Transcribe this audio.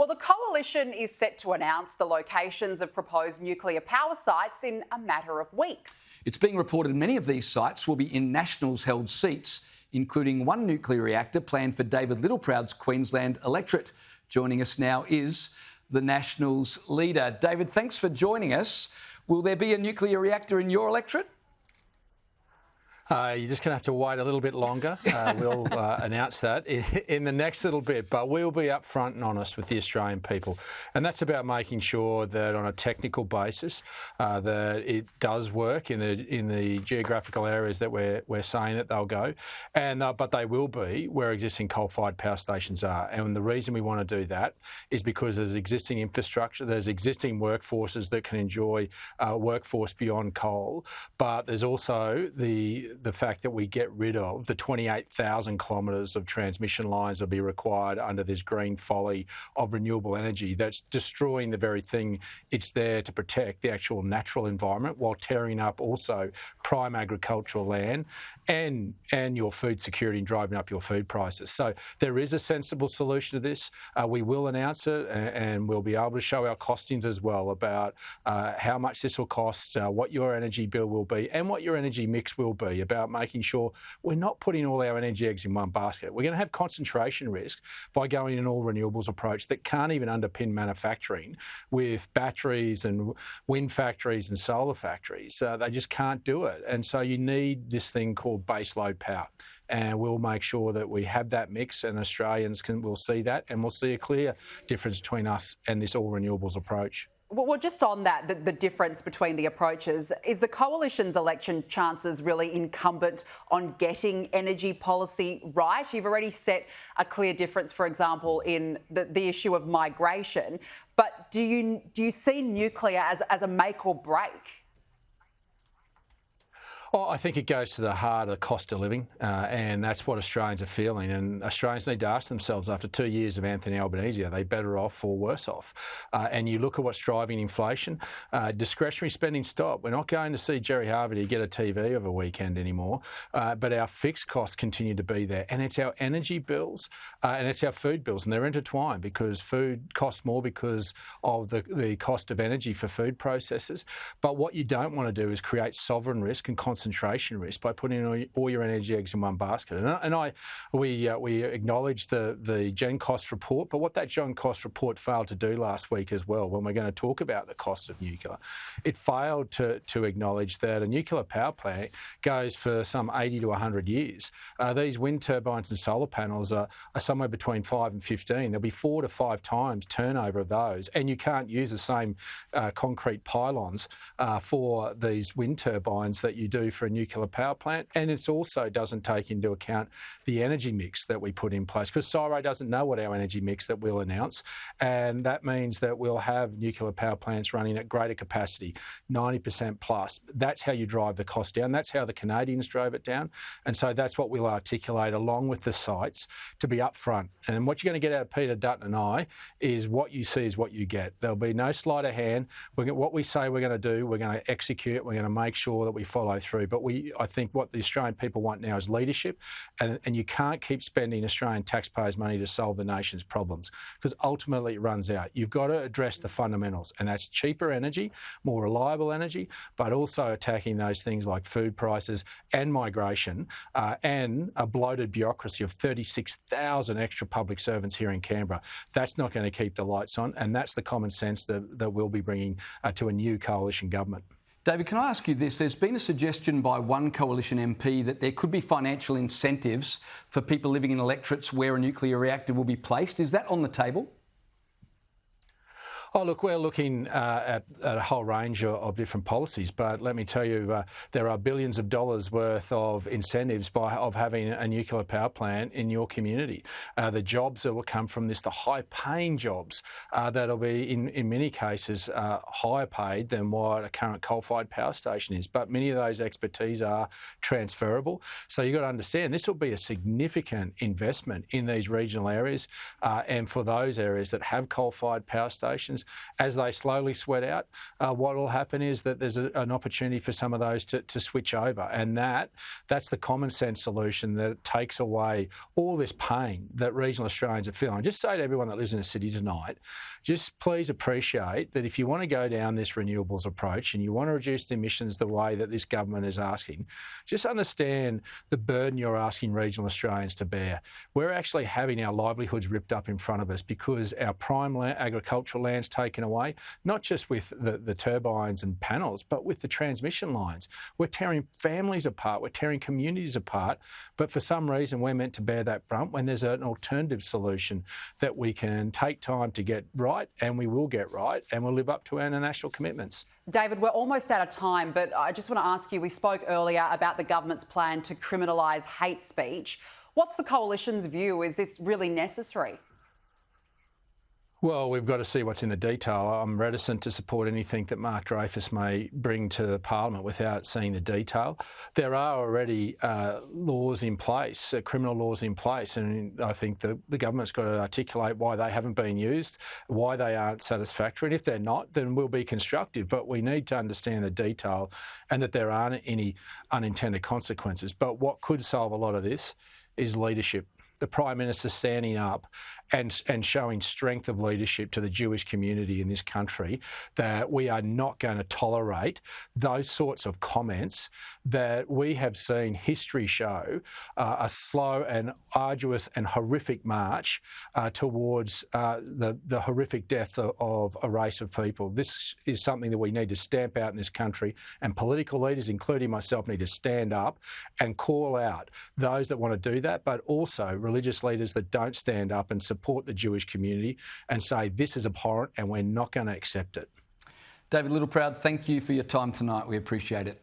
Well, the coalition is set to announce the locations of proposed nuclear power sites in a matter of weeks. It's being reported many of these sites will be in Nationals-held seats, including one nuclear reactor planned for David Littleproud's Queensland electorate. Joining us now is the Nationals leader. David, thanks for joining us. Will there be a nuclear reactor in your electorate? You're just going to have to wait a little bit longer. We'll announce that in the next little bit, but we'll be upfront and honest with the Australian people. And that's about making sure that on a technical basis that it does work in the geographical areas that we're saying that they'll go. But they will be where existing coal-fired power stations are. And the reason we want to do that is because there's existing infrastructure, there's existing workforces that can enjoy workforce beyond coal, but there's also the fact that we get rid of the 28,000 kilometres of transmission lines that will be required under this green folly of renewable energy that's destroying the very thing it's there to protect, the actual natural environment, while tearing up also prime agricultural land and your food security and driving up your food prices. So there is a sensible solution to this. We will announce it and we'll be able to show our costings as well about how much this will cost, what your energy bill will be and what your energy mix will be, about making sure we're not putting all our energy eggs in one basket. We're going to have concentration risk by going in an all renewables approach that can't even underpin manufacturing with batteries and wind factories and solar factories. They just can't do it. And so you need this thing called baseload power. And we'll make sure that we have that mix and Australians will see that, and we'll see a clear difference between us and this all renewables approach. Well, just on that, the difference between the approaches, is the coalition's election chances really incumbent on getting energy policy right? You've already set a clear difference, for example, in the issue of migration, but do you see nuclear as a make or break? Well, I think it goes to the heart of the cost of living, and that's what Australians are feeling. And Australians need to ask themselves, after 2 years of Anthony Albanese, are they better off or worse off? And you look at what's driving inflation, discretionary spending stopped. We're not going to see Jerry Harvey to get a TV over a weekend anymore, but our fixed costs continue to be there. And it's our energy bills and it's our food bills, and they're intertwined because food costs more because of the cost of energy for food processors. But what you don't want to do is create sovereign risk and concentration risk by putting all your energy eggs in one basket. We acknowledge the Gen Cost report, but what that Gen Cost report failed to do last week as well, when we're going to talk about the cost of nuclear, it failed to acknowledge that a nuclear power plant goes for some 80 to 100 years. These wind turbines and solar panels are somewhere between 5 and 15. There'll be 4 to 5 times turnover of those, and you can't use the same concrete pylons for these wind turbines that you do for a nuclear power plant. And it also doesn't take into account the energy mix that we put in place, because CSIRO doesn't know what our energy mix that we'll announce, and that means that we'll have nuclear power plants running at greater capacity, 90% plus. That's how you drive the cost down. That's how the Canadians drove it down. And so that's what we'll articulate along with the sites to be upfront. And what you're going to get out of Peter Dutton and I is what you see is what you get. There'll be no sleight of hand. What we say we're going to do, we're going to execute. We're going to make sure that we follow through. But I think what the Australian people want now is leadership, and you can't keep spending Australian taxpayers' money to solve the nation's problems, because ultimately it runs out. You've got to address the fundamentals, and that's cheaper energy, more reliable energy, but also attacking those things like food prices and migration and a bloated bureaucracy of 36,000 extra public servants here in Canberra. That's not going to keep the lights on, and that's the common sense that we'll be bringing to a new coalition government. David, can I ask you this? There's been a suggestion by one coalition MP that there could be financial incentives for people living in electorates where a nuclear reactor will be placed. Is that on the table? Oh, look, we're looking at a whole range of different policies, but let me tell you, there are billions of dollars worth of incentives of having a nuclear power plant in your community. The jobs that will come from this, the high-paying jobs that'll be, in many cases, higher paid than what a current coal-fired power station is. But many of those expertise are transferable. So you've got to understand this will be a significant investment in these regional areas, and for those areas that have coal-fired power stations, restrictions, as they slowly sweat out, what will happen is that there's an opportunity for some of those to switch over. And that's the common sense solution that takes away all this pain that regional Australians are feeling. I just say to everyone that lives in a city tonight, just please appreciate that if you want to go down this renewables approach and you want to reduce the emissions the way that this government is asking, just understand the burden you're asking regional Australians to bear. We're actually having our livelihoods ripped up in front of us because our prime agricultural land's taken away, not just with the turbines and panels, but with the transmission lines. We're tearing families apart, we're tearing communities apart, but for some reason we're meant to bear that brunt when there's an alternative solution that we can take time to get right, and we will get right, and we'll live up to our international commitments. David, we're almost out of time, but I just want to ask you, we spoke earlier about the government's plan to criminalise hate speech. What's the Coalition's view? Is this really necessary? Well, we've got to see what's in the detail. I'm reticent to support anything that Mark Dreyfus may bring to the Parliament without seeing the detail. There are already laws in place, criminal laws in place, and I think the government's got to articulate why they haven't been used, why they aren't satisfactory. And if they're not, then we'll be constructive. But we need to understand the detail and that there aren't any unintended consequences. But what could solve a lot of this is leadership. The Prime Minister standing up and showing strength of leadership to the Jewish community in this country, that we are not going to tolerate those sorts of comments that we have seen history show a slow and arduous and horrific march towards the horrific death of a race of people. This is something that we need to stamp out in this country, and political leaders, including myself, need to stand up and call out those that want to do that, but also religious leaders that don't stand up and support the Jewish community and say this is abhorrent and we're not going to accept it. David Littleproud, thank you for your time tonight. We appreciate it.